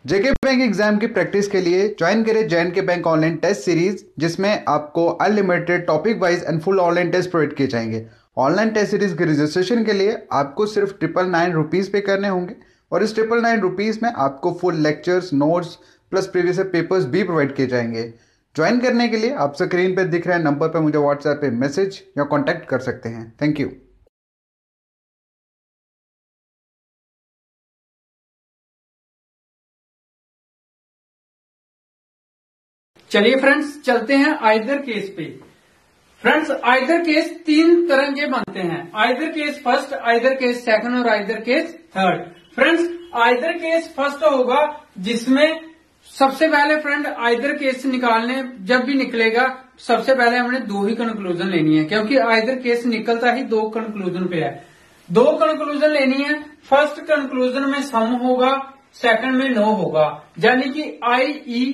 जेके bank exam की practice के लिए ज्वाइन करें J and K bank online test series, जिसमें आपको unlimited topic wise and full online test provide किए जाएंगे। ऑनलाइन टेस्ट सीरीज के रजिस्ट्रेशन के लिए आपको सिर्फ 999 रुपीज़ पे करने होंगे और इस 999 रुपीज़ में आपको full lectures, notes plus previous papers भी प्रोवाइड किए जाएंगे। ज्वाइन करने के लिए आप स्क्रीन पर दिख रहे नंबर पर मुझे व्हाट्सएप पे मैसेज या कॉन्टैक्ट कर सकते हैं। Thank you. चलिए फ्रेंड्स, चलते हैं आइदर केस पे। फ्रेंड्स, आइदर केस तीन तरह के बनते हैं, either case first, either case second और either case third. Friends, either case first होगा जिसमें सबसे पहले फ्रेंड आइदर केस निकालने जब भी निकलेगा सबसे पहले हमने दो ही कंक्लूजन लेनी है, क्योंकि आइदर केस निकलता ही दो कंक्लूजन पे है। दो कंक्लूजन लेनी है। फर्स्ट कंक्लूजन में सम होगा, सेकंड में नो होगा, यानी कि आई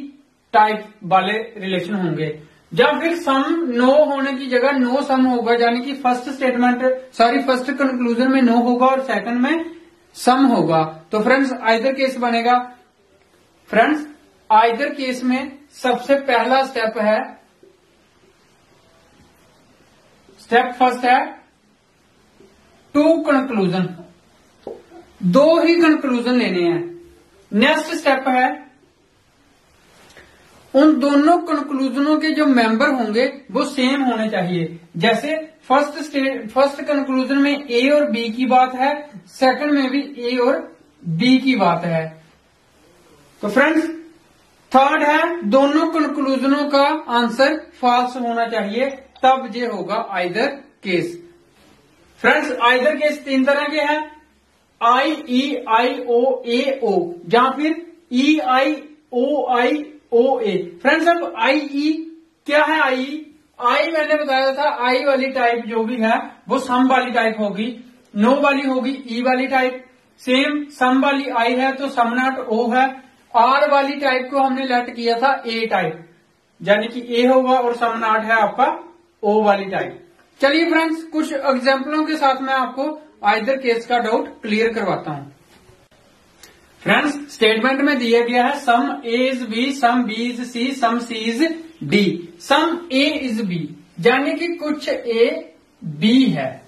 टाइप वाले रिलेशन होंगे। जब फिर सम नो होने की जगह नो सम होगा, यानी कि फर्स्ट कंक्लूजन में नो होगा और सेकंड में सम होगा, तो फ्रेंड्स आइदर केस बनेगा। फ्रेंड्स, आइदर केस में सबसे पहला स्टेप है, स्टेप फर्स्ट है टू कंक्लूजन, दो ही कंक्लूजन लेने हैं। नेक्स्ट स्टेप है उन दोनों कंक्लूजनों के जो मेंबर होंगे वो सेम होने चाहिए। जैसे फर्स्ट कंक्लूजन में ए और बी की बात है, सेकंड में भी ए और बी की बात है। तो फ्रेंड्स, थर्ड है दोनों कंक्लूजनों का आंसर फॉल्स होना चाहिए, तब ये होगा either case. Friends, either case तीन तरह के हैं, IEIOAO या फिर EIOIOA। फ्रेंड्स, अब IE क्या है? आई मैंने बताया था, आई वाली टाइप जो भी है वो सम वाली टाइप होगी, नो वाली होगी ई वाली टाइप, सेम सम वाली आई है तो सम नॉट ओ है। आर वाली टाइप को हमने लेट किया था ए टाइप, यानी कि ए होगा और सम नॉट है आपका ओ वाली टाइप। चलिए फ्रेंड्स, कुछ एग्जाम्पलों के साथ मैं आपको आइदर केस का डाउट क्लियर करवाता हूं। फ्रेंड्स, स्टेटमेंट में दिया गया है some A is B, some B is C, some C is D. Some A is B यानी कि कुछ ए बी है,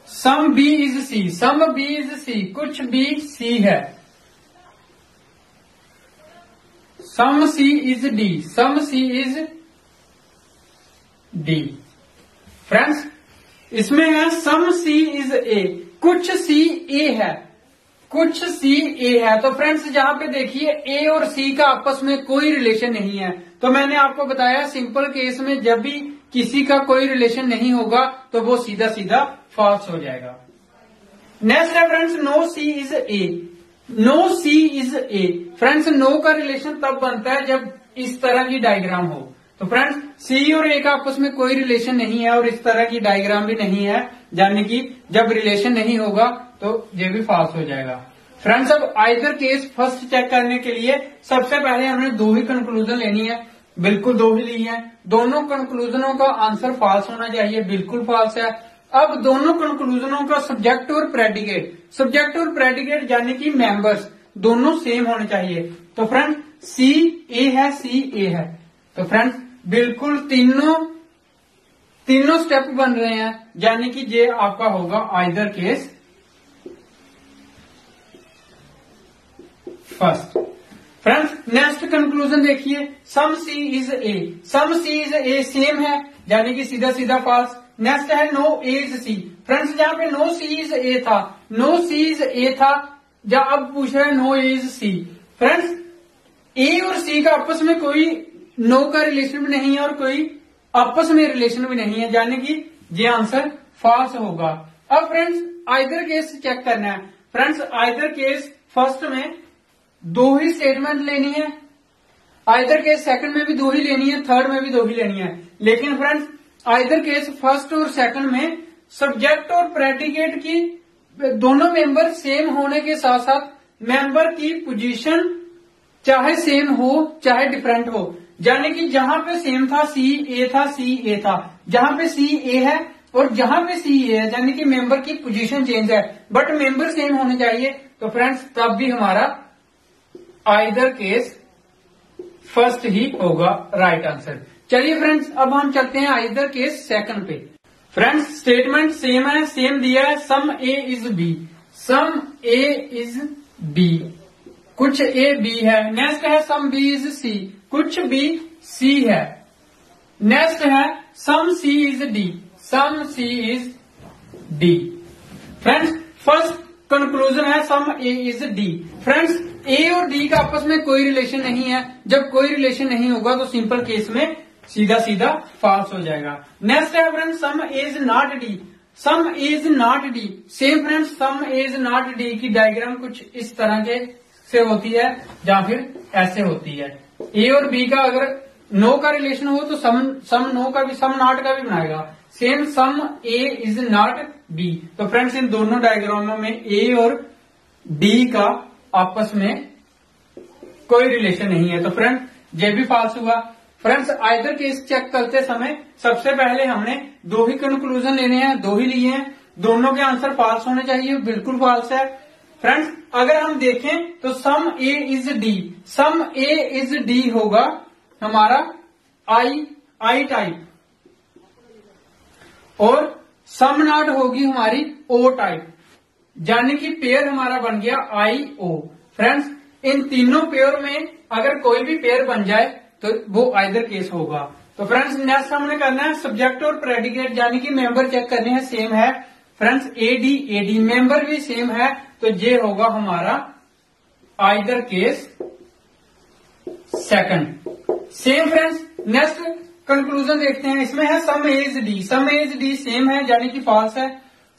some B is C, some B is C, कुछ बी सी है। Some C is D, some C is D. Friends, इसमें है some C is ए, कुछ सी ए है, कुछ सी ए है। तो फ्रेंड्स, जहां पे देखिए ए और सी का आपस में कोई रिलेशन नहीं है, तो मैंने आपको बताया सिंपल केस में जब भी किसी का कोई रिलेशन नहीं होगा तो वो सीधा सीधा फॉल्स हो जाएगा। नेक्स्ट है friends, no C is A, no C is A. Friends, no का रिलेशन तब बनता है जब इस तरह की डायग्राम हो। तो फ्रेंड्स, सी और ए का आपस में कोई रिलेशन नहीं है और इस तरह की डायग्राम भी नहीं है, यानी कि जब रिलेशन नहीं होगा तो ये भी फॉल्स हो जाएगा। फ्रेंड्स, अब आइदर केस फर्स्ट चेक करने के लिए सबसे पहले हमने दो ही कंक्लूजन लेनी है, बिल्कुल दो ही ली है। दोनों कंक्लूजनों का आंसर फॉल्स होना चाहिए, बिल्कुल फॉल्स है। अब दोनों कंक्लूजनों का सब्जेक्ट और प्रेडिकेट, सब्जेक्ट और प्रेडिकेट यानी कि मेंबर्स दोनों सेम होने चाहिए। तो फ्रेंड, सी ए है, सी ए है, तो फ्रेंड्स बिल्कुल तीनों स्टेप बन रहे हैं, यानी कि ये आपका होगा either case first. Friends, next conclusion देखिए, some C is A, some C is A same है, यानी कि सीधा सीधा फॉल्स। नेक्स्ट है no A is C. Friends, जहां पे नो सी इज ए था, नो सी इज ए था, या अब पूछ रहे हैं no A is C. Friends, A और सी का आपस में कोई नो का रिलेशन भी नहीं है और कोई आपस में रिलेशन भी नहीं है, यानी कि ये आंसर फॉल्स होगा। अब फ्रेंड्स, आइदर केस चेक करना है। फ्रेंड्स, आइदर केस फर्स्ट में दो ही स्टेटमेंट लेनी है, आइदर केस सेकंड में भी दो ही लेनी है, थर्ड में भी दो ही लेनी है। लेकिन फ्रेंड्स, आइदर केस फर्स्ट और सेकंड में सब्जेक्ट और प्रेडिकेट की दोनों मेंबर सेम होने के साथ साथ मेंबर की पोजीशन चाहे सेम हो चाहे डिफरेंट हो, यानी कि जहां पे सेम था सी ए था, सी ए था, जहां पे सी ए है और जहां पे सी ए है, यानी कि मेंबर की पोजीशन चेंज है, बट मेंबर सेम होने चाहिए। तो फ्रेंड्स तब भी हमारा आइदर केस फर्स्ट ही होगा राइट आंसर। चलिए फ्रेंड्स अब हम चलते हैं आइदर केस सेकंड पे। फ्रेंड्स स्टेटमेंट सेम है, सेम दिया है, some A is B, some A is B, कुछ ए बी है। नेक्स्ट है सम बी इज सी, कुछ बी सी है। नेक्स्ट है some C is D, some C is D. Friends first conclusion है some A is D. Friends A और D का आपस में कोई रिलेशन नहीं है। जब कोई रिलेशन नहीं होगा तो सिंपल केस में सीधा सीधा फॉल्स हो जाएगा। नेक्स्ट है friends some is not D, some is not D. Same friends some is not D की डायग्राम कुछ इस तरह के से होती है या फिर ऐसे होती है। ए और बी का अगर नो का रिलेशन हो तो सम नो का भी, सम नॉट का भी बनाएगा। Same some A is not B. तो फ्रेंड्स इन दोनों डायग्रामों में ए और डी का आपस में कोई रिलेशन नहीं है, तो फ्रेंड ये भी फॉल्स हुआ। फ्रेंड्स आइदर केस चेक करते समय सबसे पहले हमने दो ही कंक्लूजन लेने हैं, दो ही लिए हैं, दोनों के आंसर फॉल्स होने चाहिए, बिल्कुल फॉल्स है। फ्रेंड्स अगर हम देखें तो some A is D, some A is D होगा हमारा आई टाइप और सम नॉट होगी हमारी ओ टाइप, यानी कि पेयर हमारा बन गया आई ओ। फ्रेंड्स इन तीनों पेयर में अगर कोई भी पेयर बन जाए तो वो आइदर केस होगा। तो फ्रेंड्स नेक्स्ट हमने करना है सब्जेक्ट और प्रेडिकेट, यानी कि मेंबर चेक करने हैं, सेम है। फ्रेंड्स एडी मेंबर भी सेम है, तो ये होगा हमारा either case second. Same friends next conclusion देखते हैं, इसमें है some is D, some is D same है यानी कि फॉल्स है।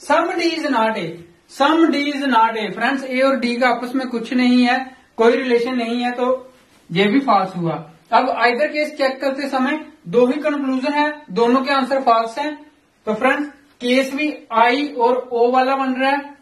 Some D is not A, some D is not A. Friends A और डी का आपस में कुछ नहीं है, कोई रिलेशन नहीं है, तो ये भी फॉल्स हुआ। अब आइदर केस चेक करते समय दो ही कंक्लूजन है, दोनों के आंसर फॉल्स हैं, तो फ्रेंड्स केस भी आई और ओ वाला बन रहा है।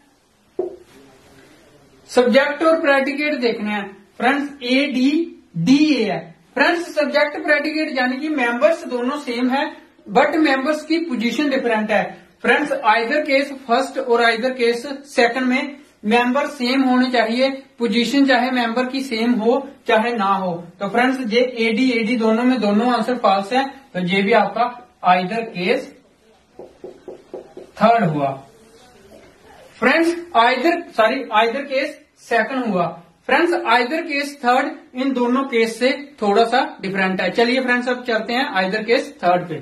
सब्जेक्ट और प्रेडिकेट देखने हैं। Friends A D D A है। फ्रेंड्स सब्जेक्ट प्रेडिकेट यानी कि मेंबर्स दोनों सेम है बट मेंबर्स की पोजीशन डिफरेंट है। फ्रेंड्स आइदर केस फर्स्ट और आइदर केस सेकंड में मेंबर सेम होने चाहिए, पोजीशन चाहे मेंबर की सेम हो चाहे ना हो। तो फ्रेंड्स ये एडी दोनों में दोनों आंसर फॉल्स है, तो ये भी आपका आइदर केस थर्ड हुआ। फ्रेंड्स आइदर केस सेकंड हुआ। Friends either case third in दोनों केस से थोड़ा सा डिफरेंट है। चलिए फ्रेंड्स अब चलते हैं आइदर केस थर्ड पे।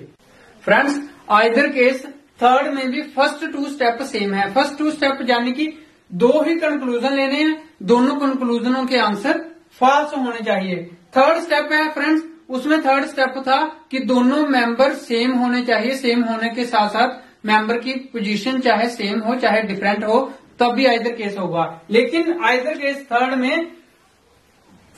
फ्रेंड्स आइदर केस थर्ड में भी फर्स्ट टू स्टेप सेम है। फर्स्ट टू स्टेप यानी कि दो ही कंक्लूजन लेने हैं, दोनों कंक्लूजनों के आंसर फॉल्स होने चाहिए। थर्ड स्टेप है फ्रेंड्स, उसमें थर्ड स्टेप था कि दोनों मेंबर सेम होने चाहिए, सेम होने के साथ साथ मेंबर की पोजीशन चाहे सेम हो चाहे डिफरेंट हो, तब भी आइदर केस होगा। लेकिन आइदर केस थर्ड में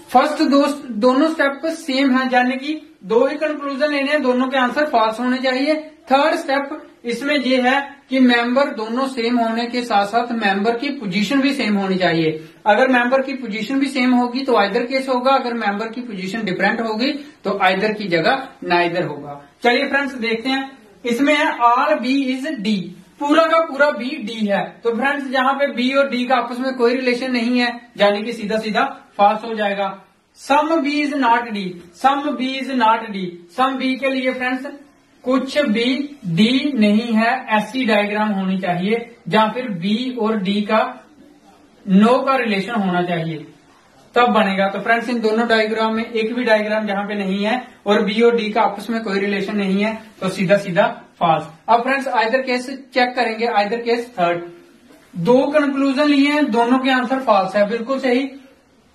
फर्स्ट दोनों स्टेप सेम है, यानी कि दो ही कंक्लूजन लेने हैं, दोनों के आंसर फॉल्स होने चाहिए। थर्ड स्टेप इसमें यह है कि मेंबर दोनों सेम होने के साथ साथ मेंबर की पोजीशन भी सेम होनी चाहिए। अगर मेंबर की पोजीशन भी सेम होगी तो आइदर केस होगा, अगर मेंबर की पोजीशन डिफरेंट होगी तो आइदर की जगह नाइदर होगा। चलिए फ्रेंड्स देखते हैं, इसमें है आर बी इज डी, पूरा का पूरा बी डी है। तो फ्रेंड्स जहां पे बी और डी का आपस में कोई रिलेशन नहीं है, यानी कि सीधा सीधा फॉल्स हो जाएगा। Some B is not D, some B is not D, some B के लिए फ्रेंड्स कुछ बी डी नहीं है, ऐसी डायग्राम होनी चाहिए, या फिर बी और डी का नो का रिलेशन होना चाहिए, तब बनेगा। तो फ्रेंड्स इन दोनों डायग्राम में एक भी डायग्राम जहां पे नहीं है और बी और डी का आपस में कोई रिलेशन नहीं है, तो सीधा सीधा फॉल्स। अब फ्रेंड्स आइदर केस चेक करेंगे, आइदर केस थर्ड। दो कंक्लूजन लिए हैं, दोनों के आंसर फॉल्स है, बिल्कुल सही।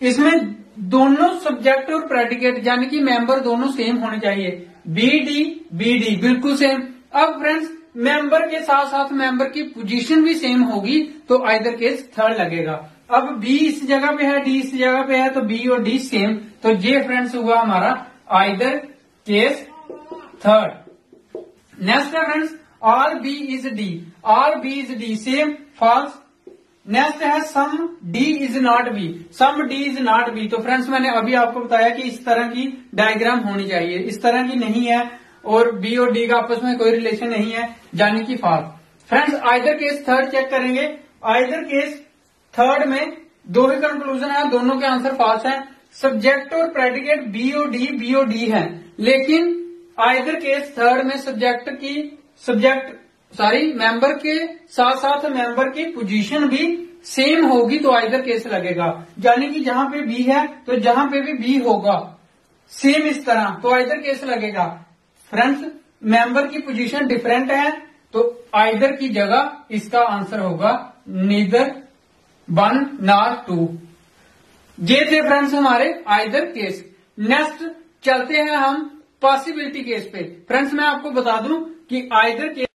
इसमें दोनों सब्जेक्ट और प्रेडिकेट यानी कि मेंबर दोनों सेम होने चाहिए, बी डी बिल्कुल सेम। अब फ्रेंड्स मेंबर के साथ साथ मेंबर की पोजीशन भी सेम होगी तो आइदर केस थर्ड लगेगा। अब बी इस जगह पे है, डी इस जगह पे है, तो बी और डी सेम, तो ये फ्रेंड्स हुआ हमारा आइदर केस थर्ड। नेक्स्ट है friends all B is D, all B is D same false. Next है some D is not B, some D is not B. तो फ्रेंड्स मैंने अभी आपको बताया कि इस तरह की डायग्राम होनी चाहिए, इस तरह की नहीं है और बी और डी का आपस में कोई रिलेशन नहीं है, यानी कि false. Friends either case third check करेंगे। आइदर केस थर्ड में दो ही कंक्लूजन है, दोनों के आंसर फॉल्स है। सब्जेक्ट और प्रेडिकेट बी ओ डी है, लेकिन आइदर केस थर्ड में मेंबर के साथ साथ मेंबर की पोजीशन भी सेम होगी तो आइदर केस लगेगा। यानी कि जहां पे बी है तो जहां पे भी बी होगा सेम इस तरह तो आइदर केस लगेगा। फ्रेंड्स, मेंबर की पोजीशन डिफरेंट है तो आइदर की जगह इसका आंसर होगा नीदर 1 नॉर 2। ये थे फ्रेंड्स हमारे आइदर केस। नेक्स्ट चलते हैं हम पॉसिबिलिटी केस पे। फ्रेंड्स, मैं आपको बता दूं कि आइदर केस